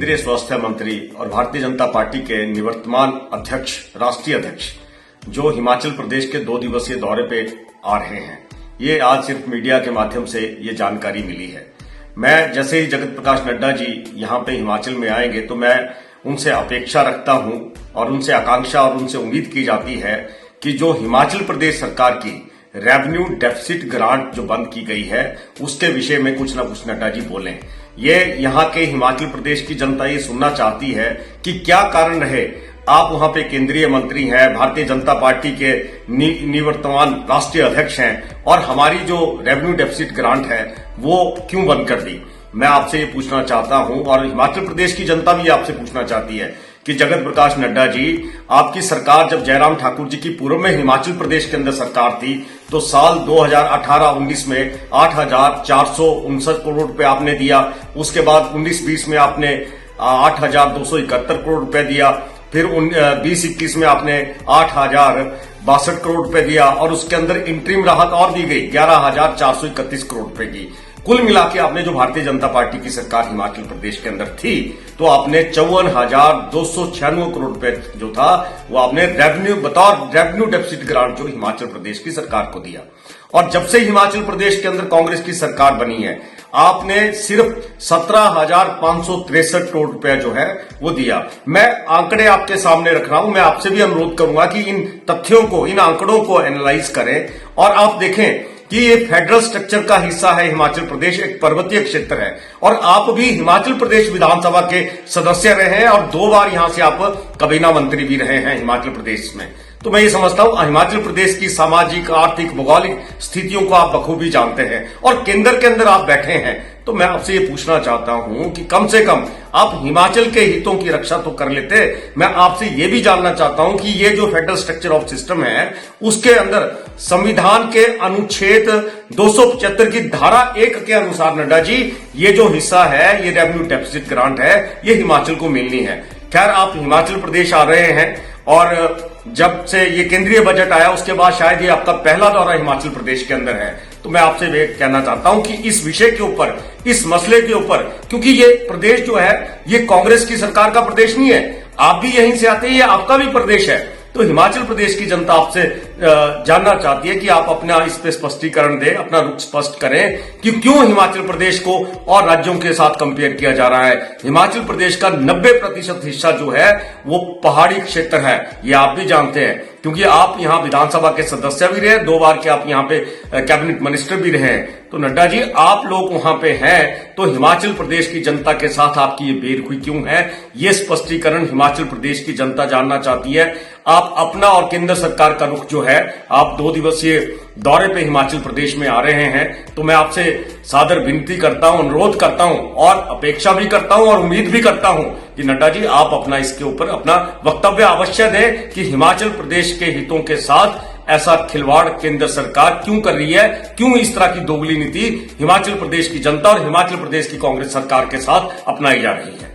केंद्रीय स्वास्थ्य मंत्री और भारतीय जनता पार्टी के निवर्तमान अध्यक्ष, राष्ट्रीय अध्यक्ष, जो हिमाचल प्रदेश के 2 दिवसीय दौरे पे आ रहे हैं, ये आज सिर्फ मीडिया के माध्यम से ये जानकारी मिली है। मैं जैसे ही जगत प्रकाश नड्डा जी यहाँ पे हिमाचल में आएंगे तो मैं उनसे अपेक्षा रखता हूं और उनसे आकांक्षा और उनसे उम्मीद की जाती है कि जो हिमाचल प्रदेश सरकार की रेवेन्यू डेफिसिट ग्रांट जो बंद की गई है उसके विषय में कुछ न कुछ नड्डा जी बोलें। ये यहाँ के हिमाचल प्रदेश की जनता ये सुनना चाहती है कि क्या कारण रहे, आप वहां पे केंद्रीय मंत्री हैं, भारतीय जनता पार्टी के निवर्तमान राष्ट्रीय अध्यक्ष हैं और हमारी जो रेवेन्यू डेफिसिट ग्रांट है वो क्यों बंद कर दी। मैं आपसे ये पूछना चाहता हूं और हिमाचल प्रदेश की जनता भी आपसे पूछना चाहती है कि जगत प्रकाश नड्डा जी, आपकी सरकार जब जयराम ठाकुर जी की पूर्व में हिमाचल प्रदेश के अंदर सरकार थी तो साल 2018-19 में 8,459 करोड़ रुपए आपने दिया। उसके बाद 19-20 में आपने 8,271 करोड़ रुपए दिया। फिर 20-21 में आपने 8,062 करोड़ रुपए दिया और उसके अंदर इंटरिम राहत और दी गई 11,431 करोड़ रुपए की। कुल मिला के आपने जो भारतीय जनता पार्टी की सरकार हिमाचल प्रदेश के अंदर थी तो आपने 54,296 करोड़ रुपए जो था वो आपने बतौर रेवेन्यू डेफिसिट ग्रांट जो हिमाचल प्रदेश की सरकार को दिया। और जब से हिमाचल प्रदेश के अंदर कांग्रेस की सरकार बनी है आपने सिर्फ 17,563 करोड़ रुपया जो है वो दिया। मैं आंकड़े आपके सामने रख रहा हूं, मैं आपसे भी अनुरोध करूंगा कि इन तथ्यों को, इन आंकड़ों को एनालाइज करें और आप देखें कि ये फेडरल स्ट्रक्चर का हिस्सा है। हिमाचल प्रदेश एक पर्वतीय क्षेत्र है और आप भी हिमाचल प्रदेश विधानसभा के सदस्य रहे हैं और 2 बार यहां से आप कैबिनेट मंत्री भी रहे हैं हिमाचल प्रदेश में। तो मैं ये समझता हूं हिमाचल प्रदेश की सामाजिक, आर्थिक, भौगोलिक स्थितियों को आप बखूबी जानते हैं और केंद्र के अंदर आप बैठे हैं। तो मैं आपसे ये पूछना चाहता हूं कि कम से कम आप हिमाचल के हितों की रक्षा तो कर लेते। मैं आपसे ये भी जानना चाहता हूं कि ये जो फेडरल स्ट्रक्चर ऑफ सिस्टम है उसके अंदर संविधान के अनुच्छेद 275 की धारा 1 के अनुसार नड्डा जी ये जो हिस्सा है, ये रेवेन्यू डेफिसिट ग्रांट है, ये हिमाचल को मिलनी है। खैर, आप हिमाचल प्रदेश आ रहे हैं और जब से ये केंद्रीय बजट आया उसके बाद शायद ये आपका पहला दौरा हिमाचल प्रदेश के अंदर है। तो मैं आपसे ये कहना चाहता हूं कि इस विषय के ऊपर, इस मसले के ऊपर, क्योंकि ये प्रदेश जो है ये कांग्रेस की सरकार का प्रदेश नहीं है, आप भी यहीं से आते हैं, ये आपका भी प्रदेश है। तो हिमाचल प्रदेश की जनता आपसे जानना चाहती है कि आप अपना इस पे स्पष्टीकरण दें, अपना रुख स्पष्ट करें कि क्यों हिमाचल प्रदेश को और राज्यों के साथ कंपेयर किया जा रहा है। हिमाचल प्रदेश का 90% हिस्सा जो है वो पहाड़ी क्षेत्र है, ये आप भी जानते हैं क्योंकि आप यहां विधानसभा के सदस्य भी रहे, 2 बार के आप यहां पे कैबिनेट मिनिस्टर भी रहे हैं। तो नड्डा जी, आप लोग वहां पे हैं तो हिमाचल प्रदेश की जनता के साथ आपकी ये बेरुखी क्यों है, ये स्पष्टीकरण हिमाचल प्रदेश की जनता जानना चाहती है। आप अपना और केंद्र सरकार का रुख जो है, आप 2 दिवसीय दौरे पे हिमाचल प्रदेश में आ रहे हैं, तो मैं आपसे सादर विनती करता हूं, अनुरोध करता हूं और अपेक्षा भी करता हूं और उम्मीद भी करता हूं कि नड्डा जी आप अपना इसके ऊपर अपना वक्तव्य अवश्य दें कि हिमाचल प्रदेश के हितों के साथ ऐसा खिलवाड़ केंद्र सरकार क्यों कर रही है, क्यों इस तरह की दोगली नीति हिमाचल प्रदेश की जनता और हिमाचल प्रदेश की कांग्रेस सरकार के साथ अपनाई जा रही है।